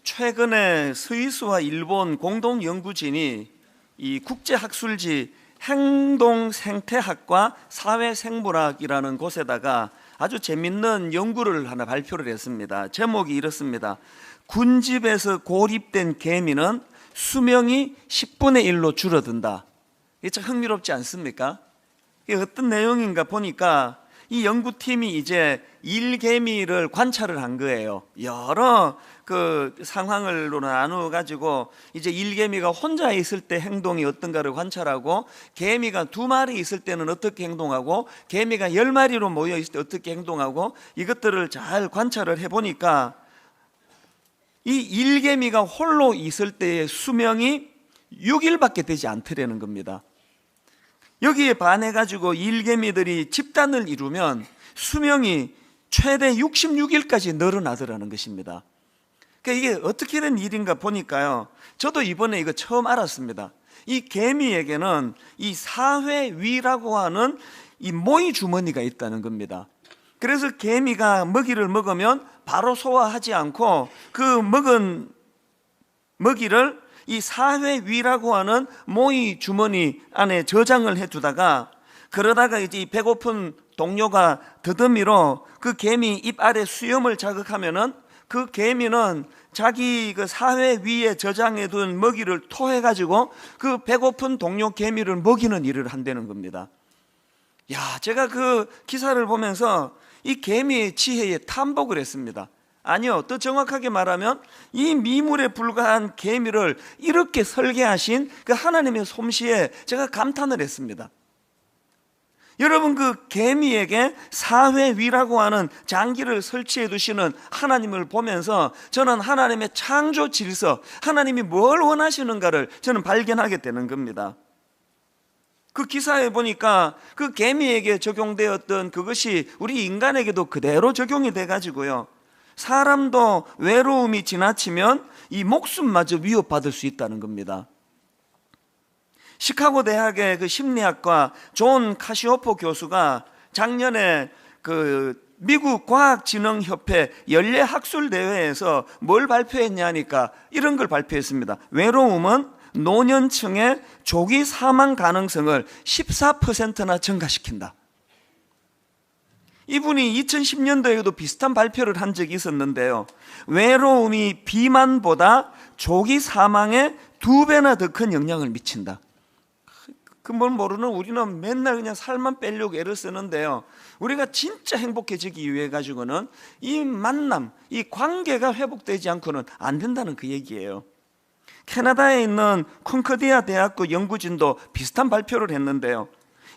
최근에 스위스와 일본 공동 연구진이 이 국제학술지 행동생태학과 사회생물학이라는 곳에다가 아주 재밌는 연구를 하나 발표를 했습니다. 제목이 이렇습니다. 군집에서 고립된 개미는 수명이 10분의 1로 줄어든다. 이게 참 흥미롭지 않습니까? 이게 어떤 내용인가 보니까 이 연구팀이 이제 일개미를 관찰을 한 거예요. 여러 그 상황으로 나누어 가지고 이제 일개미가 혼자 있을 때 행동이 어떤가를 관찰하고, 개미가 2마리 있을 때는 어떻게 행동하고, 개미가 10마리로 모여 있을 때 어떻게 행동하고, 이것들을 잘 관찰을 해보니까 이 일개미가 홀로 있을 때의 수명이 6일밖에 되지 않더라는 겁니다. 여기에 반해가지고 일개미들이 집단을 이루면 수명이 최대 66일까지 늘어나더라는 것입니다. 그러니까 이게 어떻게 된 일인가 보니까요, 저도 이번에 이거 처음 알았습니다. 이 개미에게는 이 사회위라고 하는 이 모이 주머니가 있다는 겁니다. 그래서 개미가 먹이를 먹으면 바로 소화하지 않고 그 먹은 먹이를 이 사회위라고 하는 모이 주머니 안에 저장을 해두다가, 그러다가 이제 이 배고픈 동료가 더듬이로 그 개미 입 아래 수염을 자극하면은 그 개미는 자기 그 사회위에 저장해둔 먹이를 토해가지고 그 배고픈 동료 개미를 먹이는 일을 한다는 겁니다. 야, 제가 그 기사를 보면서 이 개미의 지혜에 탐복을 했습니다. 아니요, 더 정확하게 말하면 이 미물에 불과한 개미를 이렇게 설계하신 그 하나님의 솜씨에 제가 감탄을 했습니다. 여러분, 그 개미에게 사회위라고 하는 장기를 설치해 두시는 하나님을 보면서 저는 하나님의 창조 질서, 하나님이 뭘 원하시는가를 저는 발견하게 되는 겁니다. 그 기사에 보니까 그 개미에게 적용되었던 그것이 우리 인간에게도 그대로 적용이 돼가지고요, 사람도 외로움이 지나치면 이 목숨마저 위협받을 수 있다는 겁니다. 시카고 대학의 그 심리학과 존 카시오포 교수가 작년에 그 미국 과학진흥협회 연례학술대회에서 뭘 발표했냐니까 이런 걸 발표했습니다. 외로움은 노년층의 조기 사망 가능성을 14%나 증가시킨다. 이분이 2010년도에도 비슷한 발표를 한 적이 있었는데요, 외로움이 비만보다 조기 사망에 2배나 더 큰 영향을 미친다. 그 뭘 모르는 우리는 맨날 그냥 살만 빼려고 애를 쓰는데요, 우리가 진짜 행복해지기 위해 가지고는 이 만남, 이 관계가 회복되지 않고는 안 된다는 그 얘기예요. 캐나다에 있는 콘코디아 대학교 연구진도 비슷한 발표를 했는데요,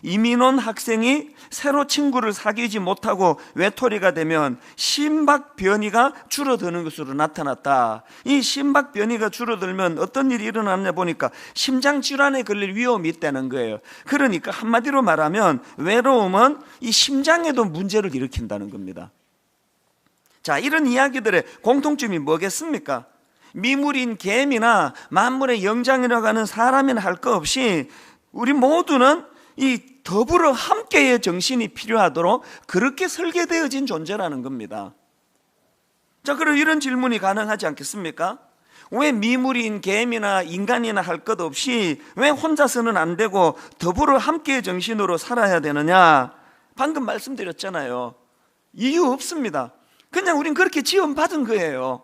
이민 온 학생이 새로 친구를 사귀지 못하고 외톨이가 되면 심박 변이가 줄어드는 것으로 나타났다. 이 심박 변이가 줄어들면 어떤 일이 일어나냐 보니까 심장 질환에 걸릴 위험이 있다는 거예요. 그러니까 한마디로 말하면 외로움은 이 심장에도 문제를 일으킨다는 겁니다. 자, 이런 이야기들의 공통점이 뭐겠습니까? 미물인 개미나 만물의 영장이라고 하는 사람이나 할 것 없이 우리 모두는 이 더불어 함께의 정신이 필요하도록 그렇게 설계되어진 존재라는 겁니다. 자, 그럼 이런 질문이 가능하지 않겠습니까? 왜 미물인 개미나 인간이나 할 것 없이 왜 혼자서는 안 되고 더불어 함께의 정신으로 살아야 되느냐? 방금 말씀드렸잖아요. 이유 없습니다. 그냥 우린 그렇게 지원받은 거예요.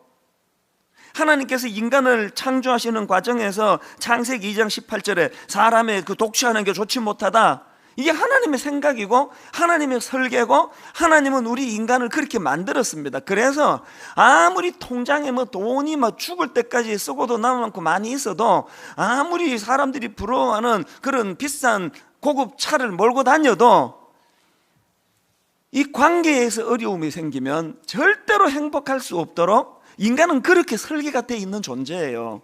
하나님께서 인간을 창조하시는 과정에서 창세기 2장 18절에 사람의 그 독취하는 게 좋지 못하다, 이게 하나님의 생각이고 하나님의 설계고, 하나님은 우리 인간을 그렇게 만들었습니다. 그래서 아무리 통장에 뭐 돈이 뭐 죽을 때까지 쓰고도 남은 만큼 많이 있어도, 아무리 사람들이 부러워하는 그런 비싼 고급 차를 몰고 다녀도 이 관계에서 어려움이 생기면 절대로 행복할 수 없도록 인간은 그렇게 설계가 되어 있는 존재예요.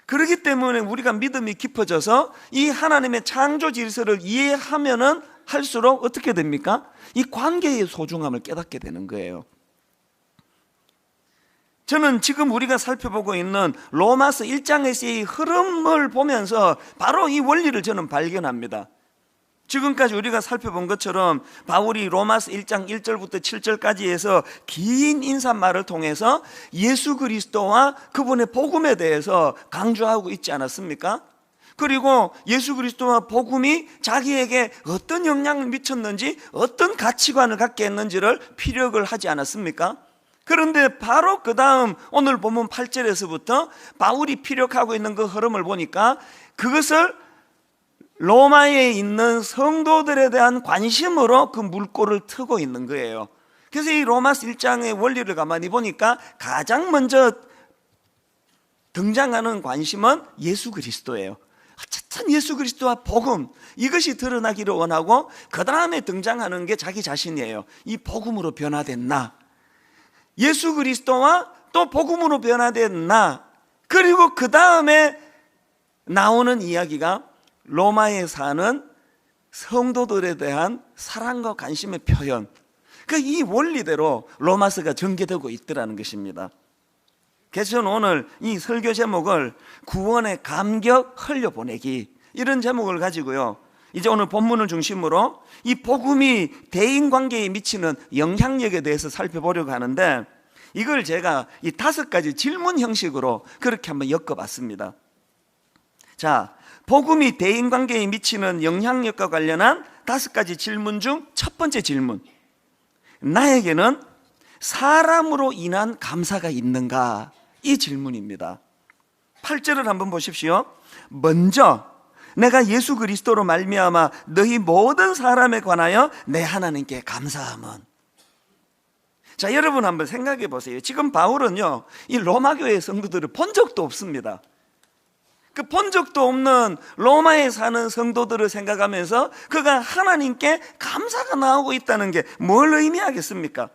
그렇기 때문에 우리가 믿음이 깊어져서 이 하나님의 창조 질서를 이해하면은 할수록 어떻게 됩니까? 이 관계의 소중함을 깨닫게 되는 거예요. 저는 지금 우리가 살펴보고 있는 로마서 1장에서의 흐름을 보면서 바로 이 원리를 저는 발견합니다. 지금까지 우리가 살펴본 것처럼 바울이 로마서 1장 1절부터 7절까지 해서 긴 인사말을 통해서 예수 그리스도와 그분의 복음에 대해서 강조하고 있지 않았습니까? 그리고 예수 그리스도와 복음이 자기에게 어떤 영향을 미쳤는지, 어떤 가치관을 갖게 했는지를 피력을 하지 않았습니까? 그런데 바로 그 다음 오늘 본문 8절에서부터 바울이 피력하고 있는 그 흐름을 보니까 그것을 로마에 있는 성도들에 대한 관심으로 그 물꼬를 트고 있는 거예요. 그래서 이 로마서 1장의 원리를 가만히 보니까 가장 먼저 등장하는 관심은 예수 그리스도예요. 어쨌든 예수 그리스도와 복음, 이것이 드러나기를 원하고 그 다음에 등장하는 게 자기 자신이에요. 이 복음으로 변화된 나, 예수 그리스도와 또 복음으로 변화된 나, 그리고 그 다음에 나오는 이야기가 로마에 사는 성도들에 대한 사랑과 관심의 표현, 이 원리대로 로마서가 전개되고 있더라는 것입니다. 그래서 저는 오늘 이 설교 제목을 구원의 감격 흘려보내기, 이런 제목을 가지고요, 이제 오늘 본문을 중심으로 이 복음이 대인관계에 미치는 영향력에 대해서 살펴보려고 하는데, 이걸 제가 이 5가지 질문 형식으로 그렇게 한번 엮어봤습니다. 자, 복음이 대인관계에 미치는 영향력과 관련한 5가지 질문 중 첫 번째 질문, 나에게는 사람으로 인한 감사가 있는가? 이 질문입니다. 8절을 한번 보십시오. 먼저 내가 예수 그리스도로 말미암아 너희 모든 사람에 관하여 내 하나님께 감사함은. 자, 여러분 한번 생각해 보세요. 지금 바울은요, 이 로마 교회 성도들을 본 적도 없습니다. 그 본 적도 없는 로마에 사는 성도들을 생각하면서 그가 하나님께 감사가 나오고 있다는 게 뭘 의미하겠습니까?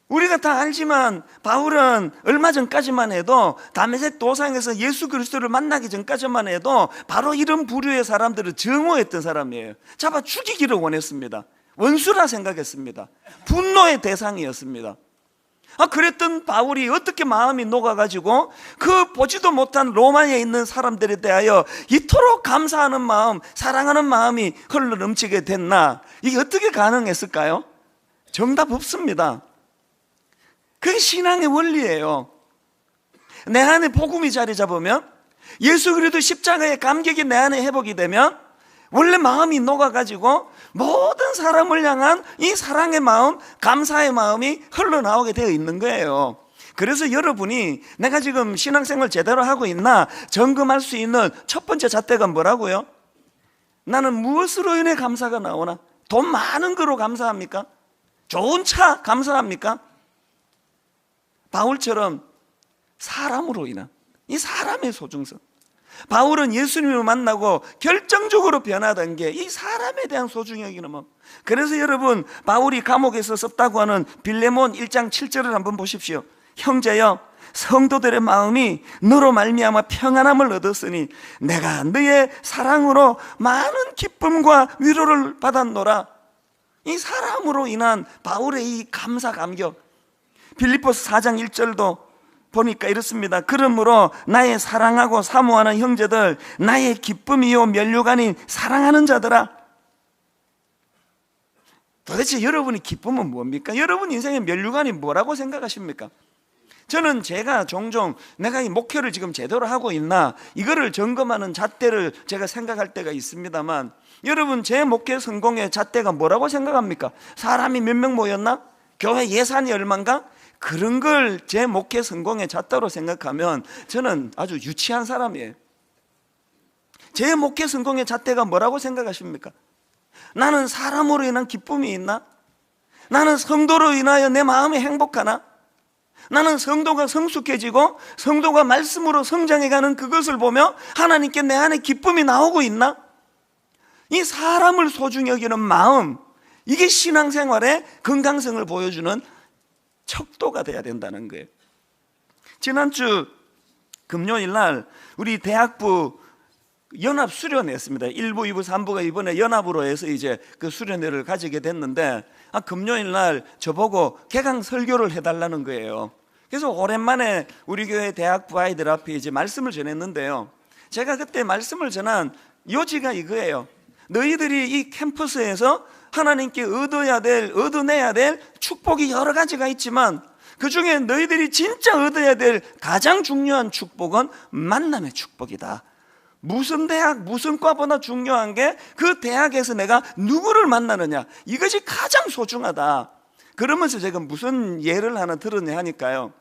우리가 다 알지만 바울은 얼마 전까지만 해도 다메섹 도상에서 예수 그리스도를 만나기 전까지만 해도 바로 이런 부류의 사람들을 증오했던 사람이에요. 잡아 죽이기를 원했습니다. 원수라 생각했습니다. 분노의 대상이었습니다. 그랬던 바울이 어떻게 마음이 녹아가지고 그 보지도 못한 로마에 있는 사람들에 대하여 이토록 감사하는 마음, 사랑하는 마음이 흘러 넘치게 됐나? 이게 어떻게 가능했을까요? 정답 없습니다. 그게 신앙의 원리예요. 내 안에 복음이 자리 잡으면, 예수 그리스도 십자가의 감격이 내 안에 회복이 되면 원래 마음이 녹아가지고 모든 사람을 향한 이 사랑의 마음, 감사의 마음이 흘러나오게 되어 있는 거예요. 그래서 여러분이 내가 지금 신앙생활 제대로 하고 있나 점검할 수 있는 첫 번째 잣대가 뭐라고요? 나는 무엇으로 인해 감사가 나오나? 돈 많은 거로 감사합니까? 좋은 차 감사합니까? 바울처럼 사람으로 인한 이 사람의 소중성, 바울은 예수님을 만나고 결정적으로 변화된 게 이 사람에 대한 소중히 여기는 마음. 그래서 여러분, 바울이 감옥에서 썼다고 하는 빌레몬 1장 7절을 한번 보십시오. 형제여, 성도들의 마음이 너로 말미암아 평안함을 얻었으니 내가 너의 사랑으로 많은 기쁨과 위로를 받았노라. 이 사람으로 인한 바울의 이 감사 감격. 빌립보서 4장 1절도 보니까 이렇습니다. 그러므로 나의 사랑하고 사모하는 형제들, 나의 기쁨이요 면류가 아닌 사랑하는 자들아. 도대체 여러분의 기쁨은 뭡니까? 여러분 인생의 면류관이 뭐라고 생각하십니까? 저는 제가 종종 내가 이 목회를 지금 제대로 하고 있나 이거를 점검하는 잣대를 제가 생각할 때가 있습니다만, 여러분 제 목회 성공의 잣대가 뭐라고 생각합니까? 사람이 몇 명 모였나? 교회 예산이 얼만가? 그런 걸 제 목회 성공의 잣대로 생각하면 저는 아주 유치한 사람이에요. 제 목회 성공의 잣대가 뭐라고 생각하십니까? 나는 사람으로 인한 기쁨이 있나? 나는 성도로 인하여 내 마음이 행복하나? 나는 성도가 성숙해지고 성도가 말씀으로 성장해가는 그것을 보며 하나님께 내 안에 기쁨이 나오고 있나? 이 사람을 소중히 여기는 마음, 이게 신앙생활의 건강성을 보여주는 척도가 돼야 된다는 거예요. 지난주 금요일 날 우리 대학부 연합 수련회였습니다. 1부, 2부, 3부가 이번에 연합으로 해서 이제 그 수련회를 가지게 됐는데, 금요일 날 저보고 개강 설교를 해달라는 거예요. 그래서 오랜만에 우리 교회 대학부 아이들 앞에 이제 말씀을 전했는데요. 제가 그때 말씀을 전한 요지가 이거예요. 너희들이 이 캠퍼스에서 하나님께 얻어내야 될 축복이 여러 가지가 있지만 그 중에 너희들이 진짜 얻어야 될 가장 중요한 축복은 만남의 축복이다. 무슨 대학, 무슨 과보다 중요한 게 그 대학에서 내가 누구를 만나느냐, 이것이 가장 소중하다. 그러면서 제가 무슨 예를 하나 들었냐 하니까요,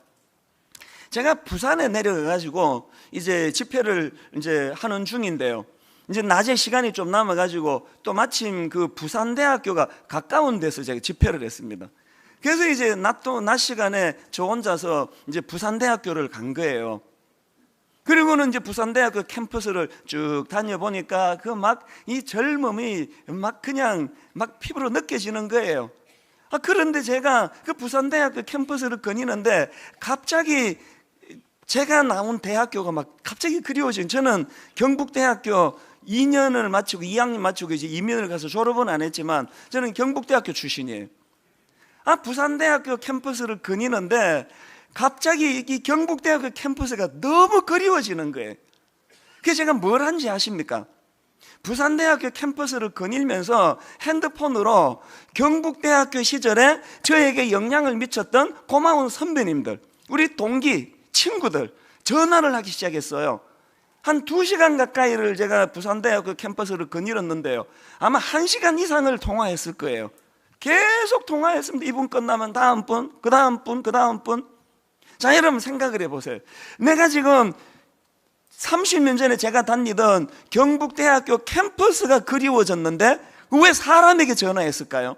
제가 부산에 내려가가지고 이제 집회를 이제 하는 중인데요, 이제 낮에 시간이 좀 남아가지고 또 마침 그 부산대학교가 가까운 데서 제가 집회를 했습니다. 그래서 이제 낮 시간에 저 혼자서 이제 부산대학교를 간 거예요. 그리고는 이제 부산대학교 캠퍼스를 쭉 다녀보니까 그 막 이 젊음이 막 그냥 막 피부로 느껴지는 거예요. 그런데 제가 그 부산대학교 캠퍼스를 거니는데 갑자기 제가 나온 대학교가 막 갑자기 그리워지는, 저는 경북대학교 2년을 마치고 2학년 마치고 이제 이민을 가서 졸업은 안 했지만 저는 경북대학교 출신이에요. 부산대학교 캠퍼스를 거니는데 갑자기 이 경북대학교 캠퍼스가 너무 그리워지는 거예요. 그래서 제가 뭘 한지 아십니까? 부산대학교 캠퍼스를 거닐면서 핸드폰으로 경북대학교 시절에 저에게 영향을 미쳤던 고마운 선배님들, 우리 동기, 친구들 전화를 하기 시작했어요. 한 2시간 가까이를 제가 부산대학교 캠퍼스를 거닐었는데요, 아마 1시간 이상을 통화했을 거예요. 계속 통화했습니다. 이분 끝나면 다음 분, 그 다음 분, 그 다음 분. 자, 여러분 생각을 해보세요. 내가 지금 30년 전에 제가 다니던 경북대학교 캠퍼스가 그리워졌는데 왜 사람에게 전화했을까요?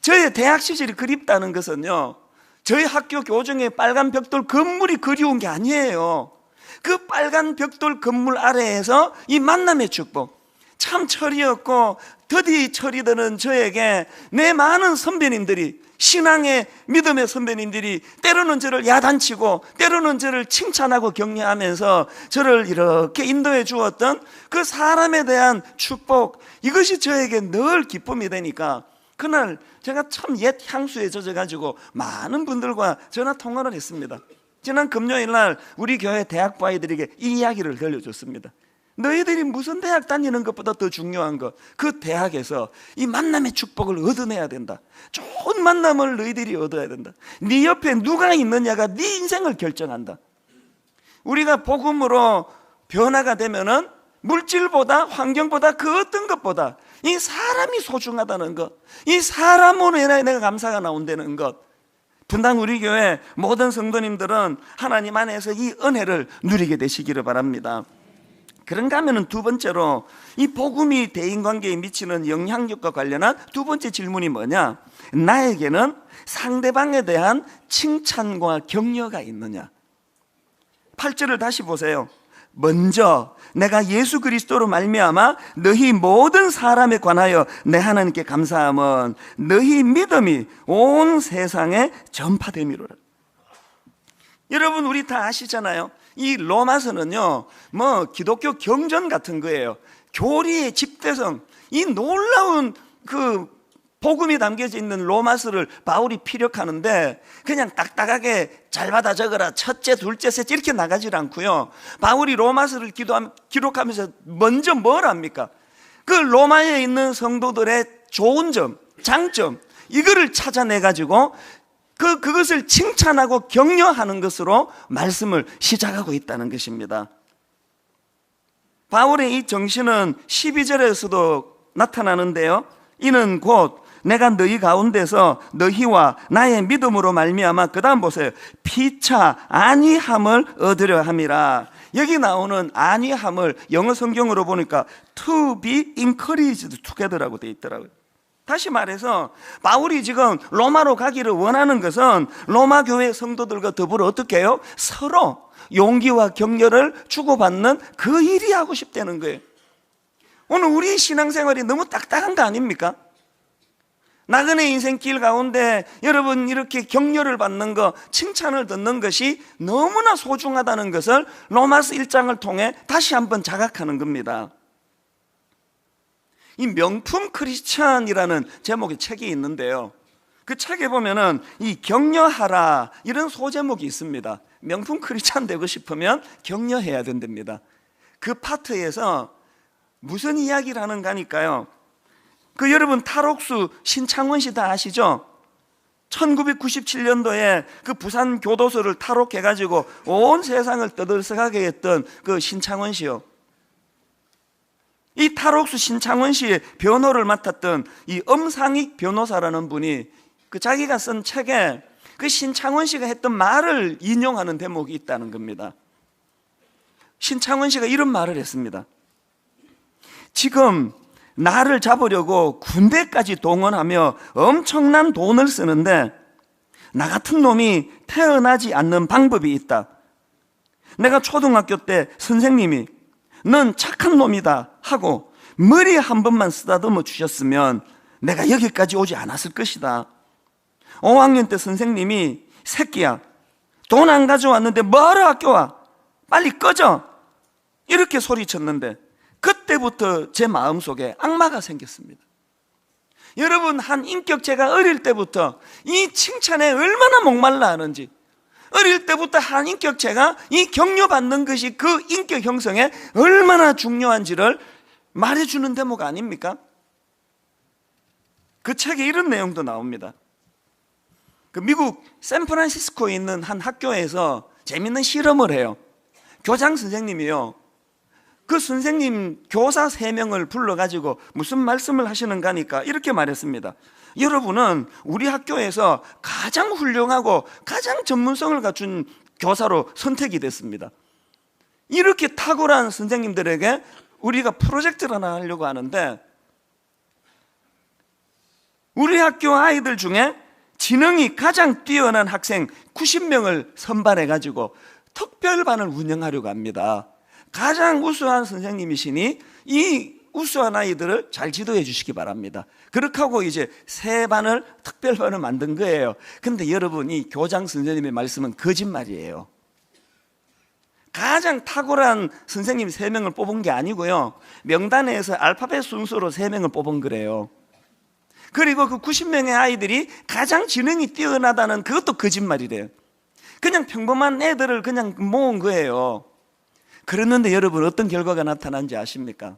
저의 대학 시절이 그립다는 것은요, 저희 학교 교정의 빨간 벽돌 건물이 그리운 게 아니에요. 그 빨간 벽돌 건물 아래에서 이 만남의 축복, 참 철이었고 더디 철이 드는 저에게 내 많은 선배님들이, 신앙의 믿음의 선배님들이 때로는 저를 야단치고 때로는 저를 칭찬하고 격려하면서 저를 이렇게 인도해 주었던 그 사람에 대한 축복, 이것이 저에게 늘 기쁨이 되니까 그날 제가 참 옛 향수에 젖어가지고 많은 분들과 전화 통화를 했습니다. 지난 금요일 날 우리 교회 대학부 아이들에게 이 이야기를 들려줬습니다. 너희들이 무슨 대학 다니는 것보다 더 중요한 것, 그 대학에서 이 만남의 축복을 얻어내야 된다. 좋은 만남을 너희들이 얻어야 된다. 네 옆에 누가 있느냐가 네 인생을 결정한다. 우리가 복음으로 변화가 되면은 물질보다, 환경보다, 그 어떤 것보다 이 사람이 소중하다는 것, 이 사람으로 인해 내가 감사가 나온다는 것, 분당 우리 교회 모든 성도님들은 하나님 안에서 이 은혜를 누리게 되시기를 바랍니다. 그런가 하면은 두 번째로 이 복음이 대인관계에 미치는 영향력과 관련한 두 번째 질문이 뭐냐? 나에게는 상대방에 대한 칭찬과 격려가 있느냐? 8절을 다시 보세요. 먼저 내가 예수 그리스도로 말미암아 너희 모든 사람에 관하여 내 하나님께 감사함은 너희 믿음이 온 세상에 전파됨이로라. 여러분, 우리 다 아시잖아요. 이 로마서는요, 뭐 기독교 경전 같은 거예요. 교리의 집대성, 이 놀라운 그 복음이 담겨져 있는 로마서를 바울이 피력하는데 그냥 딱딱하게 잘 받아 적어라, 첫째, 둘째, 셋째 이렇게 나가질 않고요. 바울이 로마서를 기록하면서 먼저 뭘 합니까? 그 로마에 있는 성도들의 좋은 점, 장점, 이거를 찾아내가지고 그것을 칭찬하고 격려하는 것으로 말씀을 시작하고 있다는 것입니다. 바울의 이 정신은 12절에서도 나타나는데요, 이는 곧 내가 너희 가운데서 너희와 나의 믿음으로 말미암아, 그 다음 보세요, 피차 안위함을 얻으려 함이라. 여기 나오는 안위함을 영어 성경으로 보니까 to be encouraged together라고 되어 있더라고요. 다시 말해서 바울이 지금 로마로 가기를 원하는 것은 로마 교회 성도들과 더불어 어떻게 해요? 서로 용기와 격려를 주고받는 그 일이 하고 싶다는 거예요. 오늘 우리 신앙생활이 너무 딱딱한 거 아닙니까? 나그네 인생길 가운데 여러분 이렇게 격려를 받는 것, 칭찬을 듣는 것이 너무나 소중하다는 것을 로마서 1장을 통해 다시 한번 자각하는 겁니다. 이 명품 크리스찬이라는 제목의 책이 있는데요, 그 책에 보면은 이 격려하라 이런 소제목이 있습니다. 명품 크리스찬 되고 싶으면 격려해야 된답니다. 그 파트에서 무슨 이야기를 하는가 하니까요, 여러분 탈옥수 신창원 씨 다 아시죠? 1997년도에 그 부산 교도소를 탈옥해가지고 온 세상을 떠들썩하게 했던 그 신창원 씨요. 이 탈옥수 신창원 씨의 변호를 맡았던 이 엄상익 변호사라는 분이 자기가 쓴 책에 그 신창원 씨가 했던 말을 인용하는 대목이 있다는 겁니다. 신창원 씨가 이런 말을 했습니다. 지금 나를 잡으려고 군대까지 동원하며 엄청난 돈을 쓰는데 나 같은 놈이 태어나지 않는 방법이 있다. 내가 초등학교 때 선생님이 넌 착한 놈이다 하고 머리에 한 번만 쓰다듬어 주셨으면 내가 여기까지 오지 않았을 것이다. 5학년 때 선생님이 새끼야, 돈 안 가져왔는데 뭐하러 학교 와? 빨리 꺼져! 이렇게 소리쳤는데 그때부터 제 마음속에 악마가 생겼습니다. 여러분, 한 인격체가 어릴 때부터 이 칭찬에 얼마나 목말라 하는지, 어릴 때부터 한 인격체가 이 격려받는 것이 그 인격 형성에 얼마나 중요한지를 말해주는 대목 아닙니까? 그 책에 이런 내용도 나옵니다. 미국 샌프란시스코에 있는 한 학교에서 재밌는 실험을 해요. 교장 선생님이요, 그 선생님 교사 3명을 불러가지고 무슨 말씀을 하시는가 하니까 이렇게 말했습니다. 여러분은 우리 학교에서 가장 훌륭하고 가장 전문성을 갖춘 교사로 선택이 됐습니다. 이렇게 탁월한 선생님들에게 우리가 프로젝트를 하나 하려고 하는데, 우리 학교 아이들 중에 지능이 가장 뛰어난 학생 90명을 선발해가지고 특별반을 운영하려고 합니다. 가장 우수한 선생님이시니 이 우수한 아이들을 잘 지도해 주시기 바랍니다. 그렇게 하고 이제 새 반을, 특별반을 만든 거예요. 근데 여러분, 이 교장 선생님의 말씀은 거짓말이에요. 가장 탁월한 선생님 3명을 뽑은 게 아니고요, 명단에서 알파벳 순서로 3명을 뽑은 거래요. 그리고 그 90명의 아이들이 가장 지능이 뛰어나다는 그것도 거짓말이래요. 그냥 평범한 애들을 그냥 모은 거예요. 그랬는데 여러분, 어떤 결과가 나타난지 아십니까?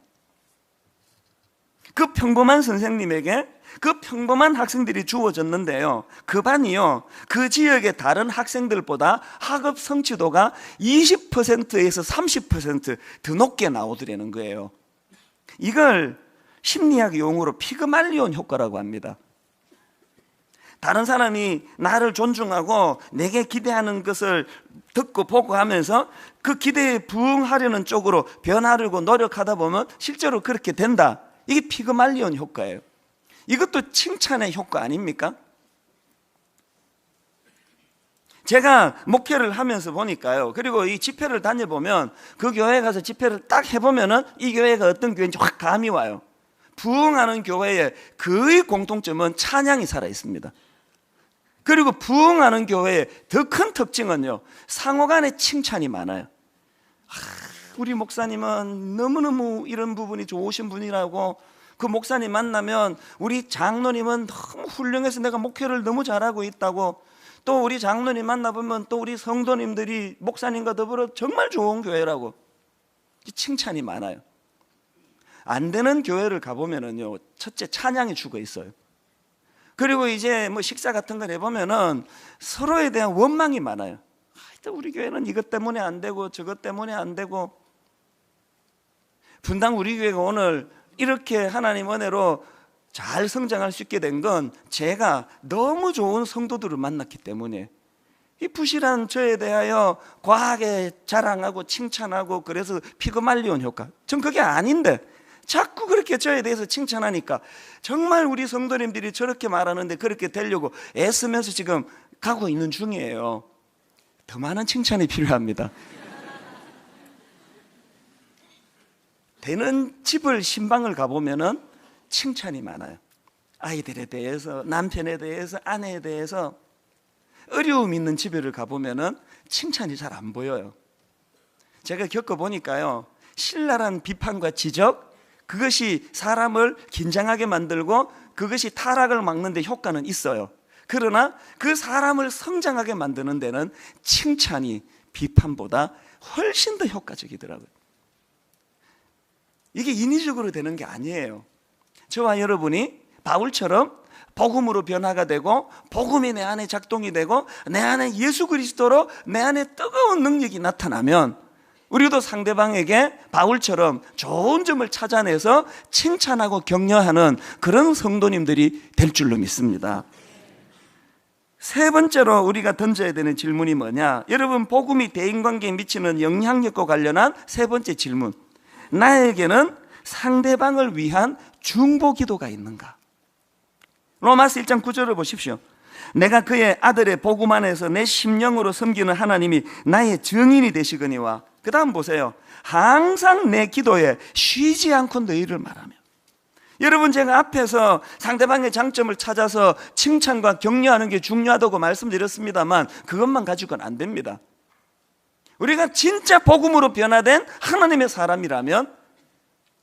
그 평범한 선생님에게 그 평범한 학생들이 주어졌는데요, 그 반이요, 그 지역의 다른 학생들보다 학업 성취도가 20%에서 30% 더 높게 나오더라는 거예요. 이걸 심리학 용어로 피그말리온 효과라고 합니다. 다른 사람이 나를 존중하고 내게 기대하는 것을 듣고 보고 하면서 그 기대에 부응하려는 쪽으로 변하려고 노력하다 보면 실제로 그렇게 된다. 이게 피그말리온 효과예요. 이것도 칭찬의 효과 아닙니까? 제가 목회를 하면서 보니까요, 그리고 이 집회를 다녀보면 그 교회에 가서 집회를 딱 해보면은 이 교회가 어떤 교회인지 확 감이 와요. 부흥하는 교회의 거의 공통점은 찬양이 살아 있습니다. 그리고 부흥하는 교회의 더 큰 특징은요, 상호간에 칭찬이 많아요. 우리 목사님은 너무너무 이런 부분이 좋으신 분이라고, 그 목사님 만나면 우리 장로님은 너무 훌륭해서 내가 목회를 너무 잘하고 있다고, 또 우리 장로님 만나보면 또 우리 성도님들이 목사님과 더불어 정말 좋은 교회라고 칭찬이 많아요. 안 되는 교회를 가보면은요, 첫째 찬양이 죽어 있어요. 그리고 이제 뭐 식사 같은 걸 해보면은 서로에 대한 원망이 많아요. 우리 교회는 이것 때문에 안 되고 저것 때문에 안 되고. 분당 우리 교회가 오늘 이렇게 하나님 은혜로 잘 성장할 수 있게 된 건 제가 너무 좋은 성도들을 만났기 때문에, 이 부실한 저에 대하여 과하게 자랑하고 칭찬하고 그래서 피그말리온 효과, 전 그게 아닌데 자꾸 그렇게 저에 대해서 칭찬하니까 정말 우리 성도님들이 저렇게 말하는데 그렇게 되려고 애쓰면서 지금 가고 있는 중이에요. 더 많은 칭찬이 필요합니다. 되는 집을 신방을 가보면은 칭찬이 많아요. 아이들에 대해서, 남편에 대해서, 아내에 대해서. 어려움 있는 집에를 가보면은 칭찬이 잘 안 보여요. 제가 겪어보니까요, 신랄한 비판과 지적, 그것이 사람을 긴장하게 만들고 그것이 타락을 막는 데 효과는 있어요. 그러나 그 사람을 성장하게 만드는 데는 칭찬이 비판보다 훨씬 더 효과적이더라고요. 이게 인위적으로 되는 게 아니에요. 저와 여러분이 바울처럼 복음으로 변화가 되고 복음이 내 안에 작동이 되고 내 안에 예수 그리스도로 내 안에 뜨거운 능력이 나타나면 우리도 상대방에게 바울처럼 좋은 점을 찾아내서 칭찬하고 격려하는 그런 성도님들이 될 줄로 믿습니다. 세 번째로 우리가 던져야 되는 질문이 뭐냐? 여러분, 복음이 대인관계에 미치는 영향력과 관련한 세 번째 질문. 나에게는 상대방을 위한 중보기도가 있는가? 로마서 1장 9절을 보십시오. 내가 그의 아들의 복음 안에서 내 심령으로 섬기는 하나님이 나의 증인이 되시거니와, 그 다음 보세요. 항상 내 기도에 쉬지 않고 너희를 말하며. 여러분, 제가 앞에서 상대방의 장점을 찾아서 칭찬과 격려하는 게 중요하다고 말씀드렸습니다만 그것만 가지고는 안 됩니다. 우리가 진짜 복음으로 변화된 하나님의 사람이라면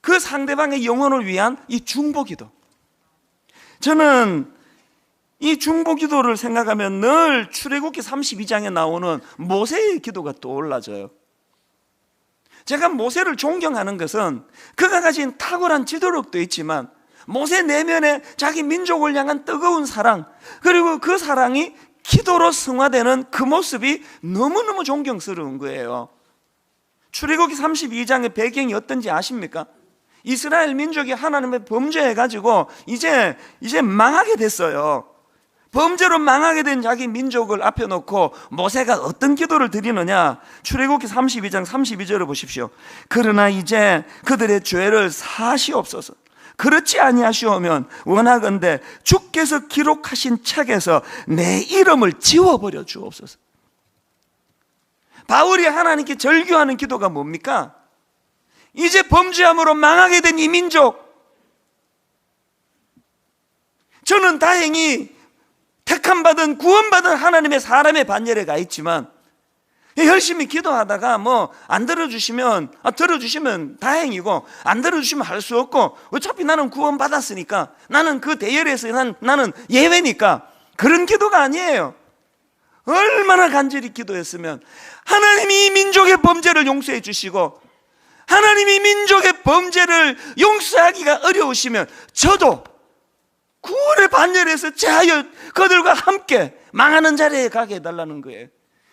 그 상대방의 영혼을 위한 이 중보기도, 저는 이 중보기도를 생각하면 늘 출애굽기 32장에 나오는 모세의 기도가 떠올라져요. 제가 모세를 존경하는 것은 그가 가진 탁월한 지도력도 있지만 모세 내면에 자기 민족을 향한 뜨거운 사랑, 그리고 그 사랑이 기도로 승화되는 그 모습이 너무너무 존경스러운 거예요. 출애굽기 32장의 배경이 어떤지 아십니까? 이스라엘 민족이 하나님의 범죄해가지고 이제 망하게 됐어요. 범죄로 망하게 된 자기 민족을 앞에 놓고 모세가 어떤 기도를 드리느냐? 출애굽기 32장 32절을 보십시오. 그러나 이제 그들의 죄를 사시옵소서. 그렇지 아니하시오면 원하건대 주께서 기록하신 책에서 내 이름을 지워버려 주옵소서. 바울이 하나님께 절규하는 기도가 뭡니까? 이제 범죄함으로 망하게 된 이 민족, 저는 다행히 택함받은 구원받은 하나님의 사람의 반열에 가 있지만 열심히 기도하다가 안 들어주시면 들어주시면 다행이고 안 들어주시면 할 수 없고 어차피 나는 구원받았으니까 나는 그 대열에서 나는 예외니까 그런 기도가 아니에요. 얼마나 간절히 기도했으면 하나님이 이 민족의 범죄를 용서해 주시고 하나님이 민족의 범죄를 용서하기가 어려우시면 저도 구원의 반열에서 제하여 그들과 함께 망하는 자리에 가게 해달라는 거예요.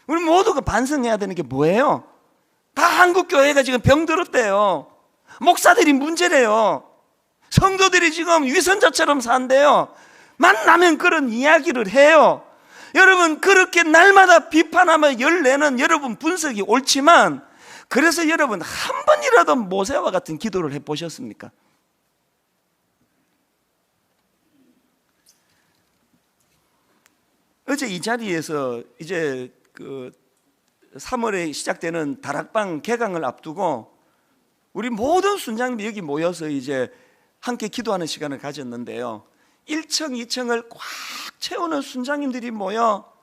우리 모두가 반성해야 되는 게 뭐예요? 다 한국교회가 지금 병들었대요. 목사들이 문제래요. 성도들이 지금 위선자처럼 산대요. 만나면 그런 이야기를 해요. 여러분, 그렇게 날마다 비판하며 열내는 여러분 분석이 옳지만, 그래서 여러분 한 번이라도 모세와 같은 기도를 해보셨습니까? 어제 이 자리에서 이제 3월에 시작되는 다락방 개강을 앞두고 우리 모든 순장님이 여기 모여서 이제 함께 기도하는 시간을 가졌는데요. 1층, 2층을 꽉 채우는 순장님들이 모여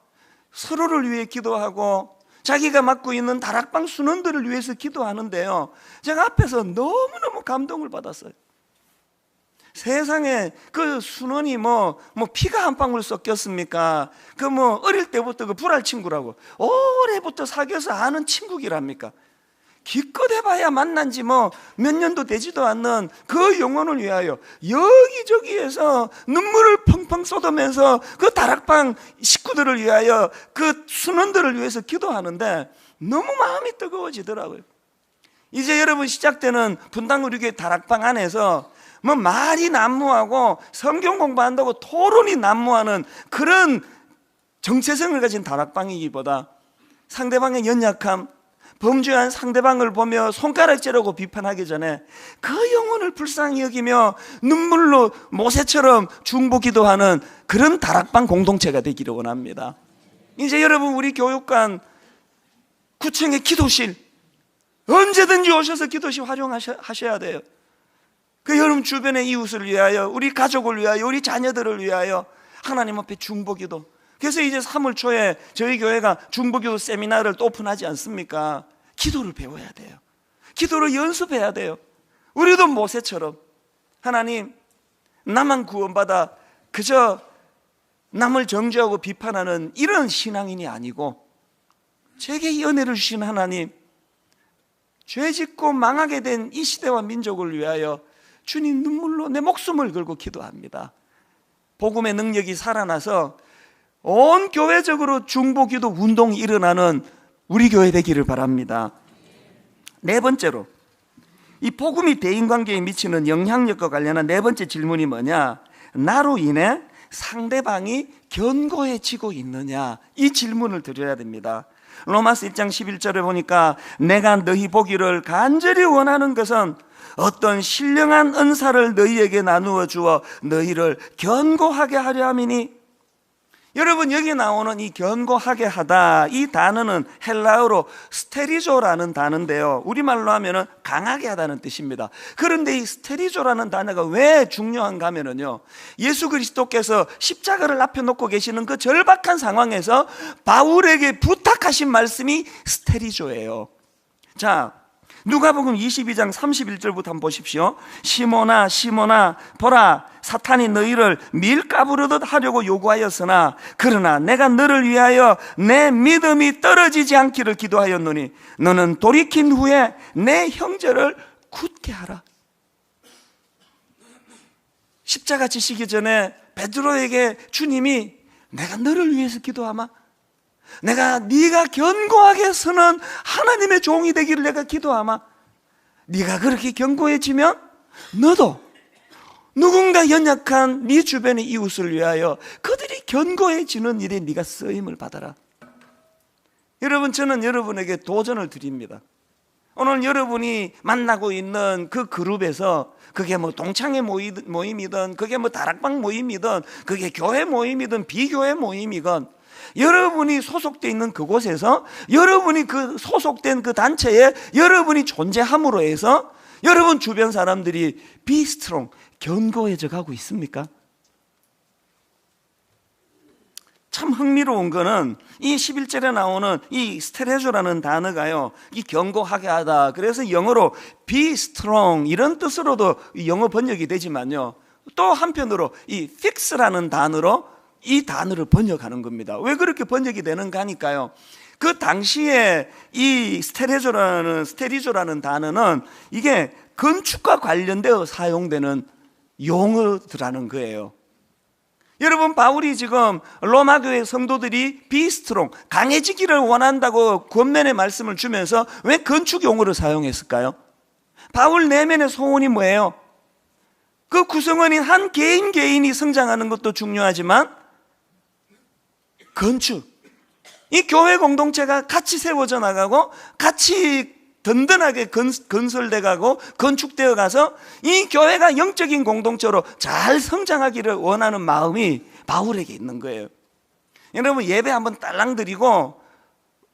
서로를 위해 기도하고 자기가 맡고 있는 다락방 순원들을 위해서 기도하는데요. 제가 앞에서 너무너무 감동을 받았어요. 세상에 그 순원이 피가 한 방울 섞였습니까? 어릴 때부터 그 불알 친구라고 오래부터 사귀어서 아는 친구기랍니까? 기껏 해봐야 만난 지 몇 년도 되지도 않는 그 영혼을 위하여 여기저기에서 눈물을 펑펑 쏟으면서 그 다락방 식구들을 위하여 그 순원들을 위해서 기도하는데 너무 마음이 뜨거워지더라고요. 이제 여러분 시작되는 분당 우리 교회 다락방 안에서 말이 난무하고 성경 공부한다고 토론이 난무하는 그런 정체성을 가진 다락방이기보다 상대방의 연약함, 범죄한 상대방을 보며 손가락질하고 비판하기 전에 그 영혼을 불쌍히 여기며 눈물로 모세처럼 중보기도하는 그런 다락방 공동체가 되기를 원합니다. 이제 여러분 우리 교육관 9층의 기도실 언제든지 오셔서 기도실 활용하셔야 돼요. 그 여러분 주변의 이웃을 위하여, 우리 가족을 위하여, 우리 자녀들을 위하여 하나님 앞에 중보기도. 그래서 이제 3월 초에 저희 교회가 중보기도 세미나를 또 오픈하지 않습니까? 기도를 배워야 돼요. 기도를 연습해야 돼요. 우리도 모세처럼 하나님, 나만 구원받아 그저 남을 정죄하고 비판하는 이런 신앙인이 아니고 제게 이 은혜를 주신 하나님, 죄짓고 망하게 된 이 시대와 민족을 위하여 주님 눈물로 내 목숨을 걸고 기도합니다. 복음의 능력이 살아나서 온 교회적으로 중보기도 운동이 일어나는 우리 교회 되기를 바랍니다. 네 번째로, 이 복음이 대인관계에 미치는 영향력과 관련한 네 번째 질문이 뭐냐? 나로 인해 상대방이 견고해지고 있느냐? 이 질문을 드려야 됩니다. 로마서 1장 11절에 보니까 내가 너희 보기를 간절히 원하는 것은 어떤 신령한 은사를 너희에게 나누어 주어 너희를 견고하게 하려 함이니. 여러분, 여기 나오는 이 견고하게 하다, 이 단어는 헬라어로 스테리조라는 단어인데요, 우리말로 하면은 강하게 하다는 뜻입니다. 그런데 이 스테리조라는 단어가 왜 중요한가 하면은요, 예수 그리스도께서 십자가를 앞에 놓고 계시는 그 절박한 상황에서 바울에게 부탁하신 말씀이 스테리조예요. 자, 누가복음 22장 31절부터 한번 보십시오. 시몬아 시몬아, 보라, 사탄이 너희를 밀가부르듯 하려고 요구하였으나 그러나 내가 너를 위하여 내 믿음이 떨어지지 않기를 기도하였노니 너는 돌이킨 후에 내 형제를 굳게 하라. 십자가 지시기 전에 베드로에게 주님이 내가 너를 위해서 기도하마, 내가 네가 견고하게 서는 하나님의 종이 되기를 내가 기도하마. 네가 그렇게 견고해지면 너도 누군가 연약한 네 주변의 이웃을 위하여 그들이 견고해지는 일에 네가 쓰임을 받아라. 여러분, 저는 여러분에게 도전을 드립니다. 오늘 여러분이 만나고 있는 그 그룹에서, 그게 뭐 동창회 모임이든 그게 뭐 다락방 모임이든 그게 교회 모임이든 비교회 모임이건, 여러분이 소속되어 있는 그곳에서, 여러분이 그 소속된 그 단체에 여러분이 존재함으로 해서 여러분 주변 사람들이 be strong, 견고해져 가고 있습니까? 참 흥미로운 거는 이 11절에 나오는 이 스테레조라는 단어가요, 이 견고하게 하다, 그래서 영어로 be strong 이런 뜻으로도 영어 번역이 되지만요, 또 한편으로 이 fix라는 단어로 이 단어를 번역하는 겁니다. 왜 그렇게 번역이 되는가 하니까요, 그 당시에 이 스테리조라는 단어는 이게 건축과 관련되어 사용되는 용어라는 거예요. 여러분, 바울이 지금 로마 교회 성도들이 비스트롱, 강해지기를 원한다고 권면의 말씀을 주면서 왜 건축 용어를 사용했을까요? 바울 내면의 소원이 뭐예요? 그 구성원인 한 개인이 성장하는 것도 중요하지만 건축, 이 교회 공동체가 같이 세워져 나가고 같이 든든하게 건설돼 가고 건축되어 가서 이 교회가 영적인 공동체로 잘 성장하기를 원하는 마음이 바울에게 있는 거예요. 여러분, 예배 한번 딸랑 드리고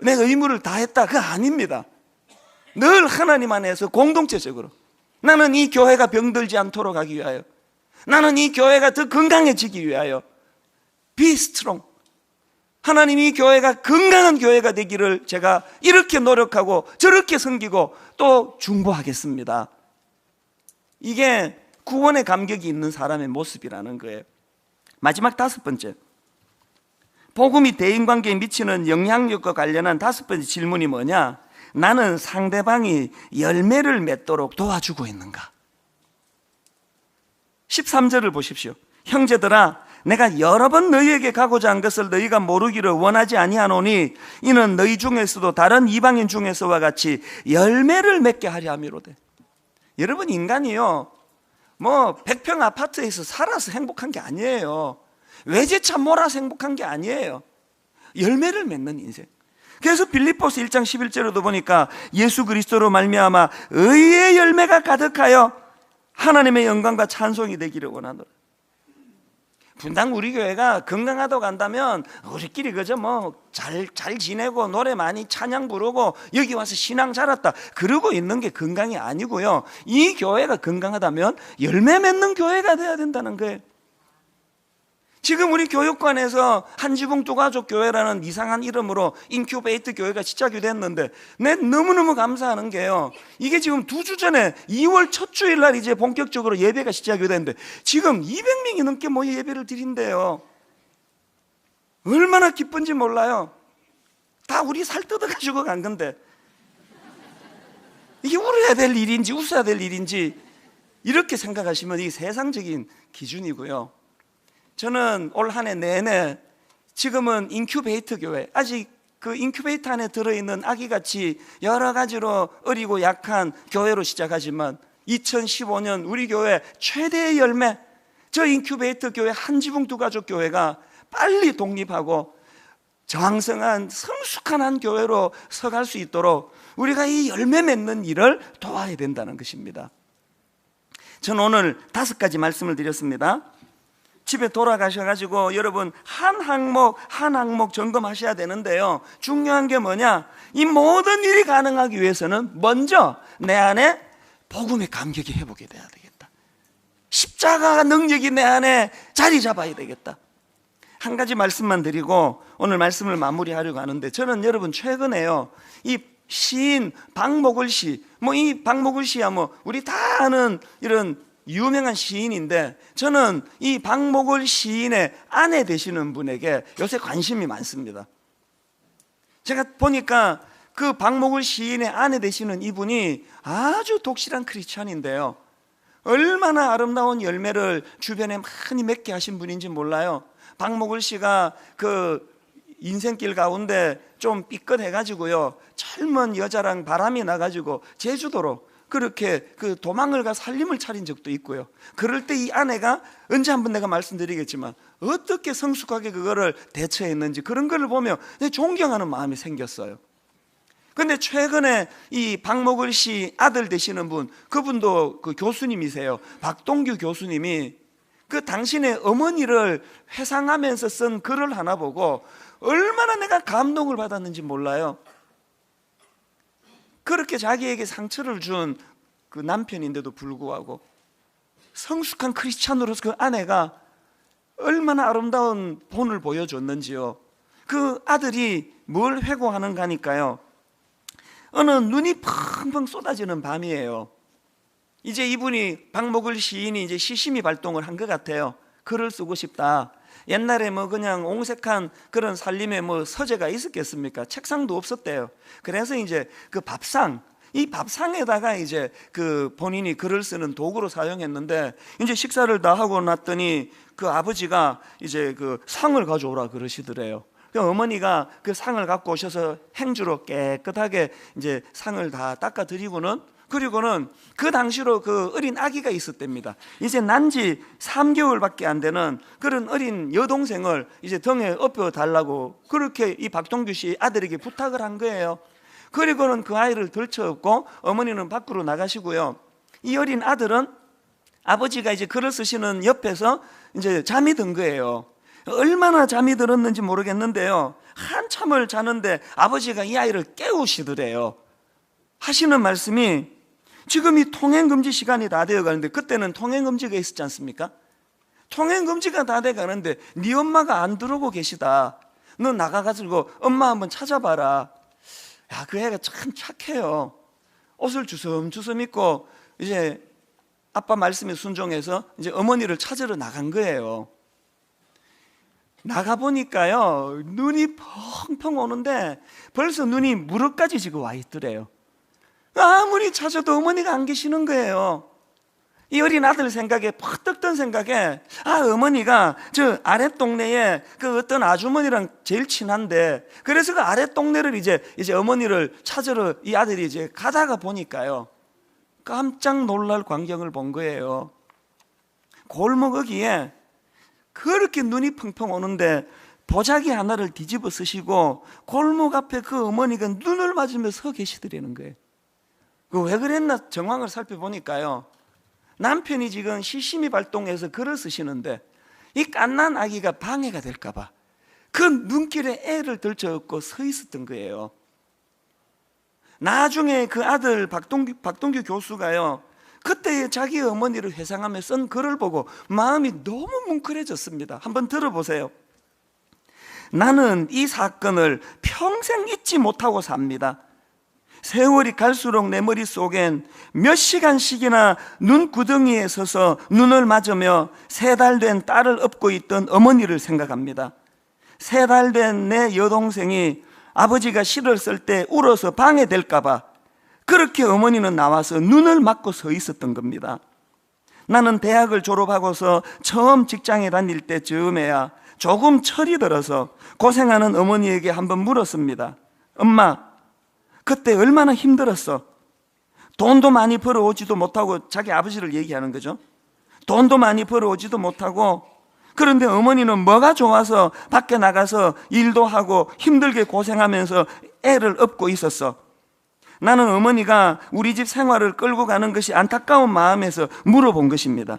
내 의무를 다했다, 그거 아닙니다. 늘 하나님 안에서 공동체적으로 나는 이 교회가 병들지 않도록 하기 위하여, 나는 이 교회가 더 건강해지기 위하여 be strong, 하나님이 교회가 건강한 교회가 되기를 제가 이렇게 노력하고 저렇게 섬기고 또 중보하겠습니다. 이게 구원의 감격이 있는 사람의 모습이라는 거예요. 마지막 다섯 번째, 복음이 대인관계에 미치는 영향력과 관련한 다섯 번째 질문이 뭐냐? 나는 상대방이 열매를 맺도록 도와주고 있는가? 13절을 보십시오. 형제들아, 내가 여러 번 너희에게 가고자 한 것을 너희가 모르기를 원하지 아니하노니 이는 너희 중에서도 다른 이방인 중에서와 같이 열매를 맺게 하려 함이로되. 여러분, 인간이요, 뭐 100평 아파트에서 살아서 행복한 게 아니에요. 외제차 몰아서 행복한 게 아니에요. 열매를 맺는 인생. 그래서 빌립보서 1장 11절에도 보니까 예수 그리스도로 말미암아 의의 열매가 가득하여 하나님의 영광과 찬송이 되기를 원하노라. 분당 우리 교회가 건강하다고 한다면 우리끼리 그저 뭐 잘 지내고 노래 많이 찬양 부르고 여기 와서 신앙 자랐다 그러고 있는 게 건강이 아니고요, 이 교회가 건강하다면 열매 맺는 교회가 돼야 된다는 거예요. 지금 우리 교육관에서 한지붕 두가족 교회라는 이상한 이름으로 인큐베이트 교회가 시작이 됐는데, 내 너무너무 감사하는 게요, 이게 지금 2주 전에 2월 첫 주일 날 이제 본격적으로 예배가 시작이 됐는데 지금 200명이 넘게 모여 예배를 드린대요. 얼마나 기쁜지 몰라요. 다 우리 살 뜯어가지고 간 건데. 이게 울어야 될 일인지 웃어야 될 일인지 이렇게 생각하시면 이게 세상적인 기준이고요. 저는 올 한 해 내내 지금은 인큐베이터 교회, 아직 그 인큐베이터 안에 들어있는 아기같이 여러 가지로 어리고 약한 교회로 시작하지만 2015년 우리 교회 최대의 열매, 저 인큐베이터 교회 한지붕 두 가족 교회가 빨리 독립하고 정성한 성숙한 한 교회로 서갈 수 있도록 우리가 이 열매 맺는 일을 도와야 된다는 것입니다. 저는 오늘 5가지 말씀을 드렸습니다. 집에 돌아가셔가지고 여러분 한 항목 점검하셔야 되는데요, 중요한 게 뭐냐, 이 모든 일이 가능하기 위해서는 먼저 내 안에 복음의 감격이 회복이 돼야 되겠다. 십자가 능력이 내 안에 자리 잡아야 되겠다. 한 가지 말씀만 드리고 오늘 말씀을 마무리하려고 하는데, 저는 여러분 최근에요, 이 시인 박목을 씨, 이 박목을 씨야 우리 다 아는 이런 유명한 시인인데, 저는 이 박목을 시인의 아내 되시는 분에게 요새 관심이 많습니다. 제가 보니까 그 박목을 시인의 아내 되시는 이분이 아주 독실한 크리스찬인데요, 얼마나 아름다운 열매를 주변에 많이 맺게 하신 분인지 몰라요. 박목을 씨가 그 인생길 가운데 좀 삐끗해가지고요, 젊은 여자랑 바람이 나가지고 제주도로 그렇게 그 도망을 가 살림을 차린 적도 있고요. 그럴 때 이 아내가 언제 한번 내가 말씀드리겠지만 어떻게 성숙하게 그거를 대처했는지, 그런 거를 보며 존경하는 마음이 생겼어요. 근데 최근에 이 박목을 씨 아들 되시는 분, 그분도 그 교수님이세요. 박동규 교수님이 그 당신의 어머니를 회상하면서 쓴 글을 하나 보고 얼마나 내가 감동을 받았는지 몰라요. 그렇게 자기에게 상처를 준 그 남편인데도 불구하고 성숙한 크리스찬으로서 그 아내가 얼마나 아름다운 본을 보여줬는지요. 그 아들이 뭘 회고하는가 하니까요, 어느 눈이 펑펑 쏟아지는 밤이에요. 이제 이분이 박목을 시인이 이제 시심이 발동을 한 것 같아요. 글을 쓰고 싶다. 옛날에 그냥 옹색한 그런 살림에 서재가 있었겠습니까? 책상도 없었대요. 그래서 이제 그 밥상, 이 밥상에다가 이제 그 본인이 글을 쓰는 도구로 사용했는데, 이제 식사를 다 하고 났더니 그 아버지가 이제 그 상을 가져오라 그러시더래요. 어머니가 그 상을 갖고 오셔서 행주로 깨끗하게 이제 상을 다 닦아 드리고는, 그리고는 그 당시로 그 어린 아기가 있었답니다. 이제 난지 3개월밖에 안 되는 그런 어린 여동생을 이제 등에 업혀 달라고 그렇게 이 박동규 씨 아들에게 부탁을 한 거예요. 그리고는 그 아이를 들쳐업고 어머니는 밖으로 나가시고요, 이 어린 아들은 아버지가 이제 글을 쓰시는 옆에서 이제 잠이 든 거예요. 얼마나 잠이 들었는지 모르겠는데요, 한참을 자는데 아버지가 이 아이를 깨우시더래요. 하시는 말씀이, 지금 이 통행금지 시간이 다 되어 가는데, 그때는 통행금지가 있었지 않습니까? 통행금지가 다 돼 가는데 네 엄마가 안 들어오고 계시다. 너 나가가지고 엄마 한번 찾아봐라. 야, 그 애가 참 착해요. 옷을 주섬주섬 입고 이제 아빠 말씀에 순종해서 이제 어머니를 찾으러 나간 거예요. 나가보니까요, 눈이 펑펑 오는데 벌써 눈이 무릎까지 지금 와 있더래요. 아무리 찾아도 어머니가 안 계시는 거예요. 이 어린 아들 생각에, 퍼뜩 든 생각에, 어머니가 저 아랫 동네에 그 어떤 아주머니랑 제일 친한데, 그래서 그 아랫 동네를 이제 어머니를 찾으러 이 아들이 이제 가다가 보니까요, 깜짝 놀랄 광경을 본 거예요. 골목어기에 그렇게 눈이 펑펑 오는데 보자기 하나를 뒤집어 쓰시고 골목 앞에 그 어머니가 눈을 맞으며 서 계시더라는 거예요. 왜 그랬나 정황을 살펴보니까요, 남편이 지금 시심이 발동해서 글을 쓰시는데 이 갓난 아기가 방해가 될까봐 그 눈길에 애를 들쳐업고 서 있었던 거예요. 나중에 그 아들 박동규 교수가요, 그때 자기 어머니를 회상하며 쓴 글을 보고 마음이 너무 뭉클해졌습니다. 한번 들어보세요. 나는 이 사건을 평생 잊지 못하고 삽니다. 세월이 갈수록 내 머릿속엔 몇 시간씩이나 눈구덩이에 서서 눈을 맞으며 3달 된 딸을 업고 있던 어머니를 생각합니다. 3달 된 내 여동생이 아버지가 시를 쓸 때 울어서 방해될까봐 그렇게 어머니는 나와서 눈을 맞고 서 있었던 겁니다. 나는 대학을 졸업하고서 처음 직장에 다닐 때 즈음에야 조금 철이 들어서 고생하는 어머니에게 한번 물었습니다. 엄마, 그때 얼마나 힘들었어? 돈도 많이 벌어오지도 못하고, 자기 아버지를 얘기하는 거죠. 돈도 많이 벌어오지도 못하고, 그런데 어머니는 뭐가 좋아서 밖에 나가서 일도 하고 힘들게 고생하면서 애를 업고 있었어? 나는 어머니가 우리 집 생활을 끌고 가는 것이 안타까운 마음에서 물어본 것입니다.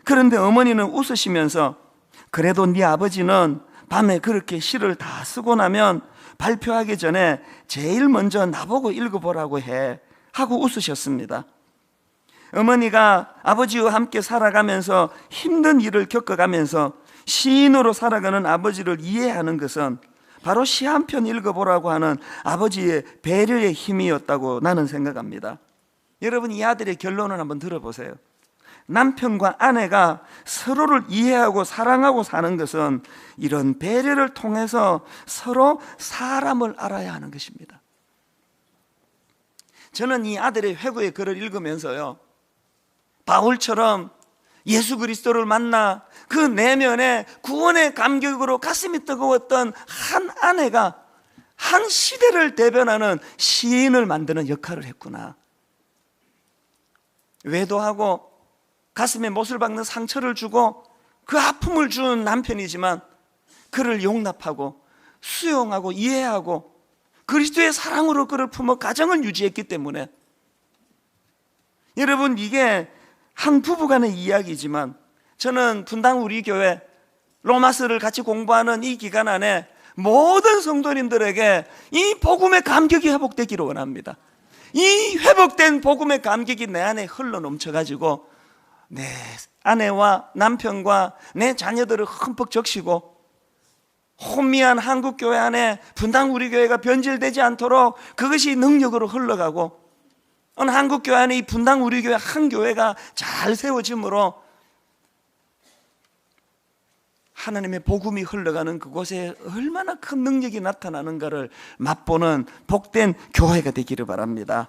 그런데 어머니는 웃으시면서, 그래도 네 아버지는 밤에 그렇게 시를 다 쓰고 나면 발표하기 전에 제일 먼저 나보고 읽어보라고 해 하고 웃으셨습니다. 어머니가 아버지와 함께 살아가면서 힘든 일을 겪어가면서 시인으로 살아가는 아버지를 이해하는 것은 바로 시 한 편 읽어보라고 하는 아버지의 배려의 힘이었다고 나는 생각합니다. 여러분, 이 아들의 결론을 한번 들어보세요. 남편과 아내가 서로를 이해하고 사랑하고 사는 것은 이런 배려를 통해서 서로 사람을 알아야 하는 것입니다. 저는 이 아들의 회고의 글을 읽으면서요, 바울처럼 예수 그리스도를 만나 그 내면에 구원의 감격으로 가슴이 뜨거웠던 한 아내가 한 시대를 대변하는 시인을 만드는 역할을 했구나. 외도하고 가슴에 못을 박는 상처를 주고 그 아픔을 준 남편이지만 그를 용납하고 수용하고 이해하고 그리스도의 사랑으로 그를 품어 가정을 유지했기 때문에, 여러분, 이게 한 부부간의 이야기지만 저는 분당 우리 교회 로마서를 같이 공부하는 이 기간 안에 모든 성도님들에게 이 복음의 감격이 회복되기를 원합니다. 이 회복된 복음의 감격이 내 안에 흘러 넘쳐가지고 내 아내와 남편과 내 자녀들을 흠뻑 적시고 혼미한 한국교회 안에 분당 우리 교회가 변질되지 않도록 그것이 능력으로 흘러가고, 어느 한국교회 안에 이 분당 우리 교회 한 교회가 잘 세워짐으로 하나님의 복음이 흘러가는 그곳에 얼마나 큰 능력이 나타나는가를 맛보는 복된 교회가 되기를 바랍니다.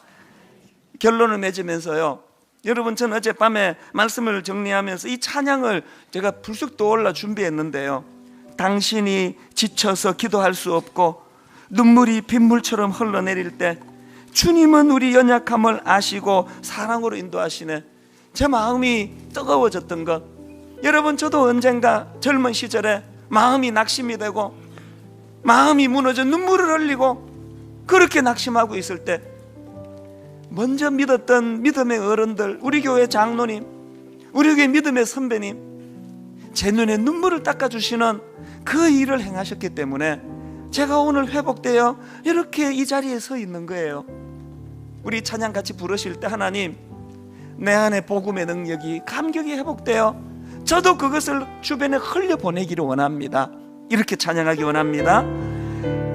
결론을 맺으면서요, 여러분, 저는 어젯밤에 말씀을 정리하면서 이 찬양을 제가 불쑥 떠올라 준비했는데요, 당신이 지쳐서 기도할 수 없고 눈물이 빗물처럼 흘러내릴 때 주님은 우리 연약함을 아시고 사랑으로 인도하시네. 제 마음이 뜨거워졌던 것, 여러분, 저도 언젠가 젊은 시절에 마음이 낙심이 되고 마음이 무너져 눈물을 흘리고 그렇게 낙심하고 있을 때 먼저 믿었던 믿음의 어른들, 우리 교회 장로님, 우리 교회 믿음의 선배님, 제 눈에 눈물을 닦아주시는 그 일을 행하셨기 때문에 제가 오늘 회복되어 이렇게 이 자리에 서 있는 거예요. 우리 찬양 같이 부르실 때, 하나님, 내 안에 복음의 능력이, 감격이 회복되어 저도 그것을 주변에 흘려보내기를 원합니다. 이렇게 찬양하기 원합니다.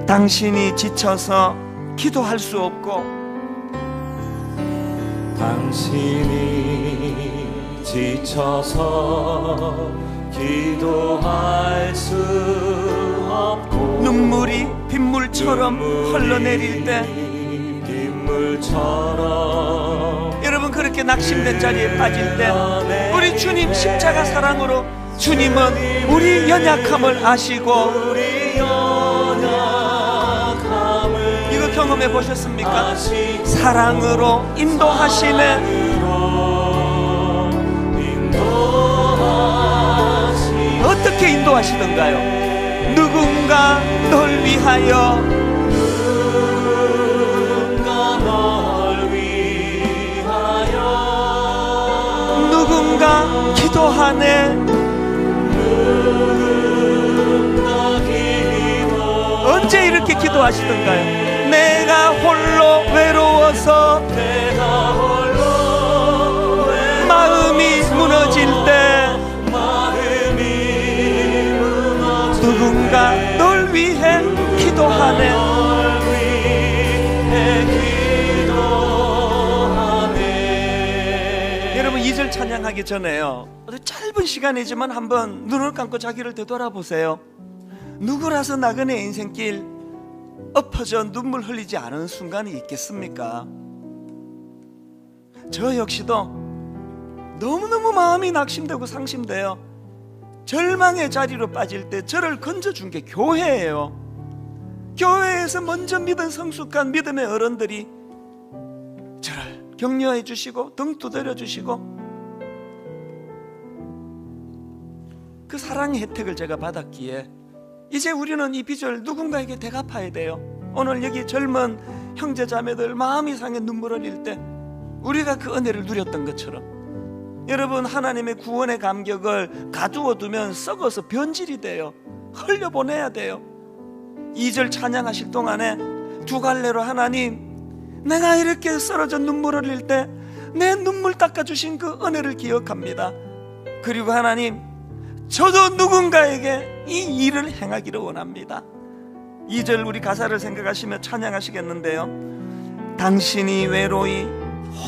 당신이 지쳐서 기도할 수 없고, 당신이 지쳐서 기도할 수 없고 눈물이 빗물처럼 흘러내릴 때, 빗물처럼 여러분, 그렇게 낙심된 자리에 빠질 때 우리 주님 십자가 사랑으로 주님은 우리 연약함을 아시고, 이거 경험해 보셨습니까? 사랑으로 인도하시네. 어떻게 인도하시던가요? 누군가 널 위하여, 누군가 기도하네. 언제 이렇게 기도하시던가요? 내가 홀로 외로워서 마음이 무너질 때 누군가 널 위해 기도하네. 여러분, 2절 찬양하기 전에요, 짧은 시간이지만 한번 눈을 감고 자기를 되돌아보세요. 누구라서 나그네 인생길 엎어져 눈물 흘리지 않은 순간이 있겠습니까? 저 역시도 너무너무 마음이 낙심되고 상심돼요. 절망의 자리로 빠질 때 저를 건져준 게 교회예요. 교회에서 먼저 믿은 성숙한 믿음의 어른들이 저를 격려해 주시고 등 두드려 주시고 그 사랑의 혜택을 제가 받았기에 이제 우리는 이 빚을 누군가에게 대갚아야 돼요. 오늘 여기 젊은 형제 자매들 마음이 상해 눈물 흘릴 때 우리가 그 은혜를 누렸던 것처럼 여러분, 하나님의 구원의 감격을 가두어 두면 썩어서 변질이 돼요. 흘려보내야 돼요. 2절 찬양하실 동안에 두 갈래로 하나님, 내가 이렇게 쓰러져 눈물 흘릴 때 내 눈물 닦아주신 그 은혜를 기억합니다. 그리고 하나님, 저도 누군가에게 이 일을 행하기를 원합니다. 2절 우리 가사를 생각하시며 찬양하시겠는데요. 당신이 외로이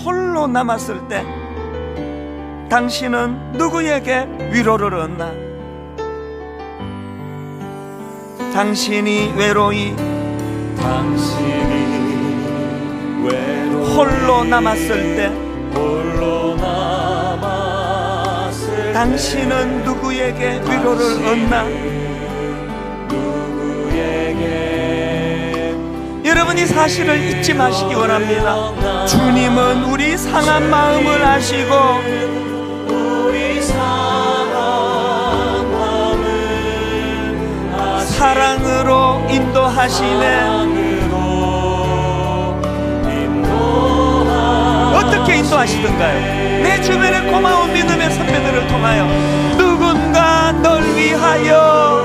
홀로 남았을 때 당신은 누구에게 위로를 얻나? 당신이 외로이 홀로 남았을 때 당신은 누구에게 위로를 얻나? 여러분, 이 사실을 잊지 마시기 원합니다. 주님은 우리 상한 마음을 아시고 사랑으로 인도하시네. 어떻게 인도하시던가요? 내 주변의 고마운 믿음의 선배들을 통하여 누군가 널 위하여.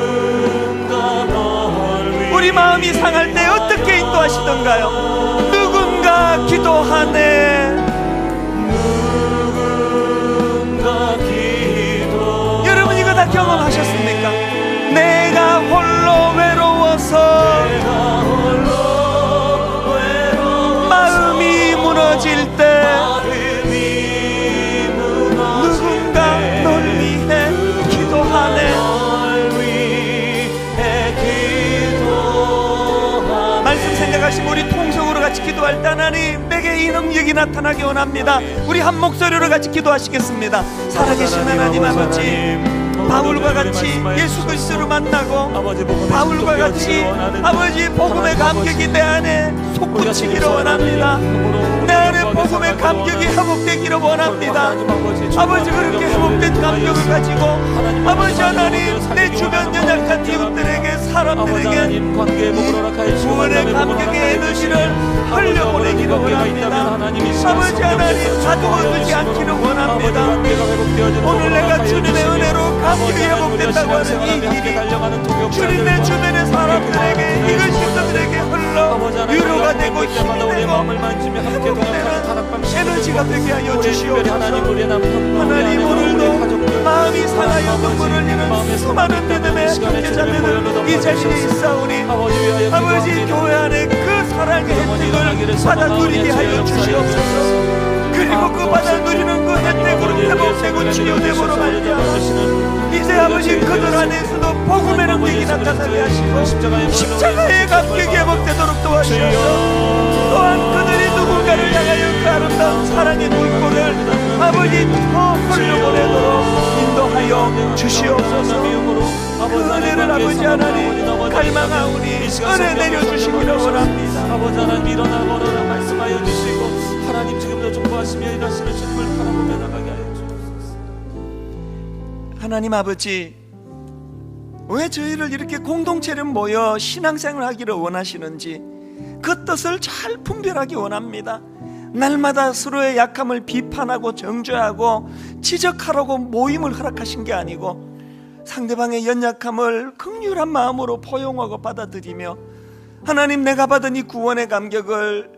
우리 마음이 상할 때 어떻게 인도하시던가요? 누군가 기도하네. 여러분, 이거 다 경험하셨습니까? 내가 홀로 외로워서 마음이 무너질 때 누군가 널 위해 기도하네. 말씀 생각하시고 우리 통성으로 같이 기도할 때 하나님, 내게 이 능력이 나타나기 원합니다. 우리 한 목소리로 같이 기도하시겠습니다. 살아계신 하나님 아버지, 바울과 같이 예수 그리스도를 만나고 바울과 같이 아버지 복음의 감격이 내 안에 솟구치기를 원합니다. 내 안에 복음의 감격이 회복되기를 원합니다. 아버지, 그렇게 회복된 감격을 가지고 아버지 하나님, 내 주변 연약한 이웃들에게, 사람들에게 구원의 감격의 에너지를 흘려보내기를 원합니다. 아버지 하나님, 가두어두지 않기를 원합니다. 오늘 내가 주님의 은혜로 감격이 회복된다고 하는 이 일이 주님의 주변의 사람들에게, 이글신들에게 흘러 위로가 되고 힘이 되고 회복되는 에너지가 되게 하여 주시옵소서. 하나님, 오늘도 마음이 상하여 눈물을 흘리는 수많은 믿음의 형제자매들 이 자리에 있사오니 아버지, 교회 안에 그 사랑의 혜택을 받아 누리게 하여 주시옵소서. 그리고 그 받아 누리는 그 혜택으로 회복되고 치유되므로 말미암아 이제 아버지, 그들 안에서도 복음의 능력이 나타나게 하시고 십자가의 감격이 회복되도록 도와주셔서, 또한 그들이 누군가를 향하여 그 아름다운 사랑의 물꼬를 아버지 더 흘려보내도록 인도하여 주시옵소서. 그 은혜를 아버지 하나님 갈망하오니 은혜 내려주시기를 원합니다. 아버지 하나님, 일어나거나 말씀하여 주시고 하나님, 지금도 존귀하시며 일하시는 주님을 바라보며 나가게 하여 주옵소서. 하나님 아버지, 왜 저희를 이렇게 공동체를 모여 신앙생활을 하기를 원하시는지 그 뜻을 잘 분별하기 원합니다. 날마다 서로의 약함을 비판하고 정죄하고 지적하라고 모임을 허락하신 게 아니고 상대방의 연약함을 긍휼한 마음으로 포용하고 받아들이며, 하나님, 내가 받은 이 구원의 감격을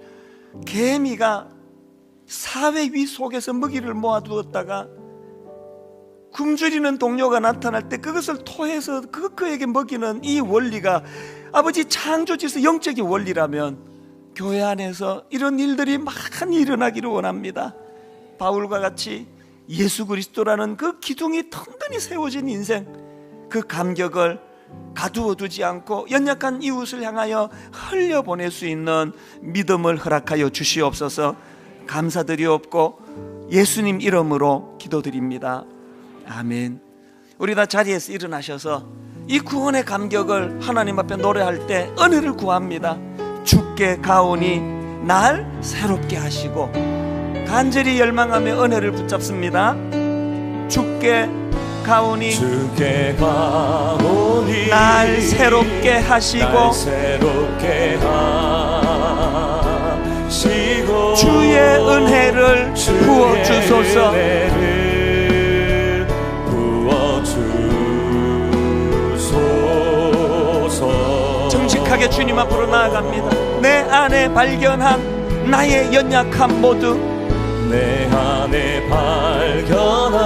개미가 사회 위 속에서 먹이를 모아두었다가 굶주리는 동료가 나타날 때 그것을 토해서 그에게 먹이는 이 원리가 아버지 창조지에서 영적인 원리라면 교회 안에서 이런 일들이 많이 일어나기를 원합니다. 바울과 같이 예수 그리스도라는 그 기둥이 튼튼히 세워진 인생, 그 감격을 가두어 두지 않고 연약한 이웃을 향하여 흘려보낼 수 있는 믿음을 허락하여 주시옵소서. 감사드리옵고 예수님 이름으로 기도드립니다. 아멘. 우리 다 자리에서 일어나셔서 이 구원의 감격을 하나님 앞에 노래할 때 은혜를 구합니다. 주께 가오니 날 새롭게 하시고, 간절히 열망하며 은혜를 붙잡습니다. 주께 가오니 날 새롭게 하시고, 주의 은혜를 부어주소서. 정직하게 주님 앞으로 나아갑니다. 내 안에 발견한 나의 연약함 모두, 내 안에 발견한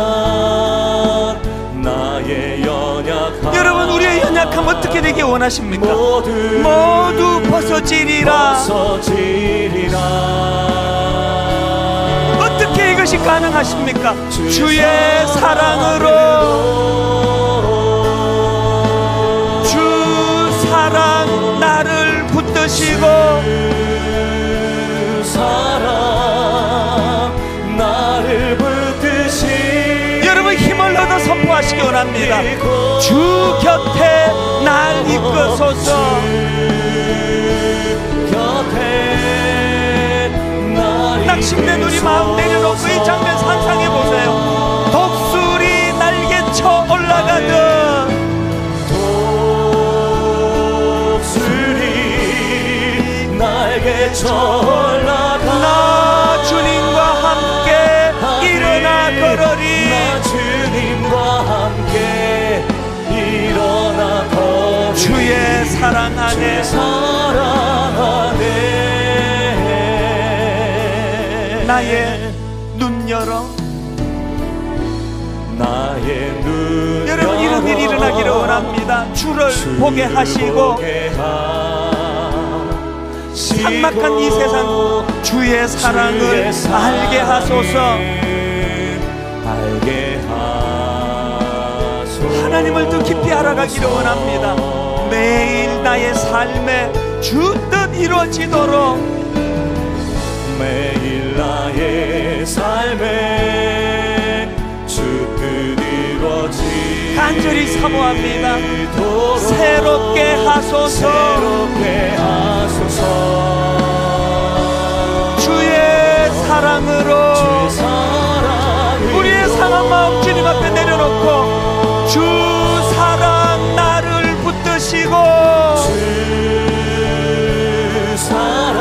나의 연약함, 여러분, 우리의 연약함 어떻게 되기 원하십니까? 모두 벗어지리라. 어떻게 이것이 가능하십니까? 주의 사랑으로. 주 사랑 나를 붙드시고, 사랑 나를 붙드시. 여러분, 힘을 얻어 선포하시기 원합니다. 주 곁에 날 이끄소서. 낙심된 우리 마음 내려놓고 이 장면 상상해 보세요. 독수리 날개쳐 올라가듯, 독수리 날개쳐 올라가. 나 주님과 함께 일어나 걸으리. 나 주님과 함께 일어나 걸으리. 주의 사랑 안에, 나의 눈 열어. 나의 눈 여러분, 이런 일이 일어나기를 원합니다. 주를 보게 하시고, 삭막한 이 세상 주의 사랑을 알게 하소서. 하나님을 더 깊이 알아가기를 원합니다. 매일 나의 삶에 주 뜻 이루어지도록, 매일 나의 삶에 주 뜻 이루어지 간절히 사모합니다. 새롭게 하소서. 주의 사랑으로 우리의 상한 마음 주님 앞에 내려놓고, 주 사랑 나를 붙드시고, 주 사랑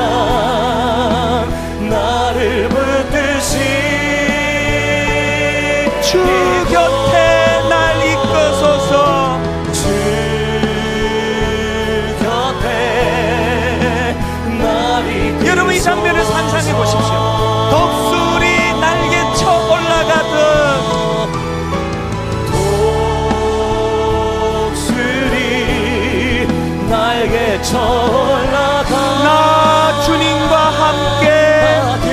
나를 붙드시. 주 곁에 날 이끄소서. 주 곁에 날 이끄소서. 여러분, 이 장면을 상상해 보십시오. 독수리 날개쳐 올라가듯, 독수리 날개쳐 올라가. 나 주님과 함께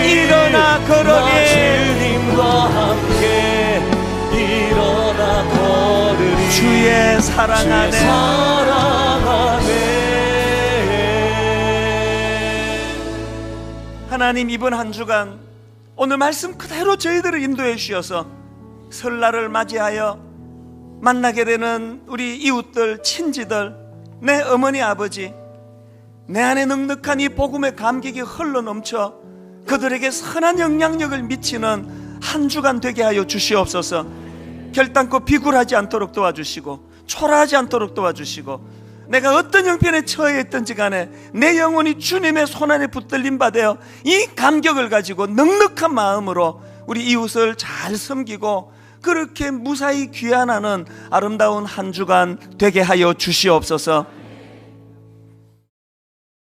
일어나 걸으리. 주님과 함께 일어나 걸으리. 주의 사랑 안에, 하나님, 이번 한 주간 오늘 말씀 그대로 저희들을 인도해 주셔서 설날을 맞이하여 만나게 되는 우리 이웃들, 친지들, 내 어머니, 아버지, 내 안에 넉넉한 이 복음의 감격이 흘러넘쳐 그들에게 선한 영향력을 미치는 한 주간 되게 하여 주시옵소서. 결단코 비굴하지 않도록 도와주시고, 초라하지 않도록 도와주시고, 내가 어떤 형편에 처해 있든지 간에 내 영혼이 주님의 손안에 붙들림 받아 이 감격을 가지고 넉넉한 마음으로 우리 이웃을 잘 섬기고, 그렇게 무사히 귀환하는 아름다운 한 주간 되게 하여 주시옵소서.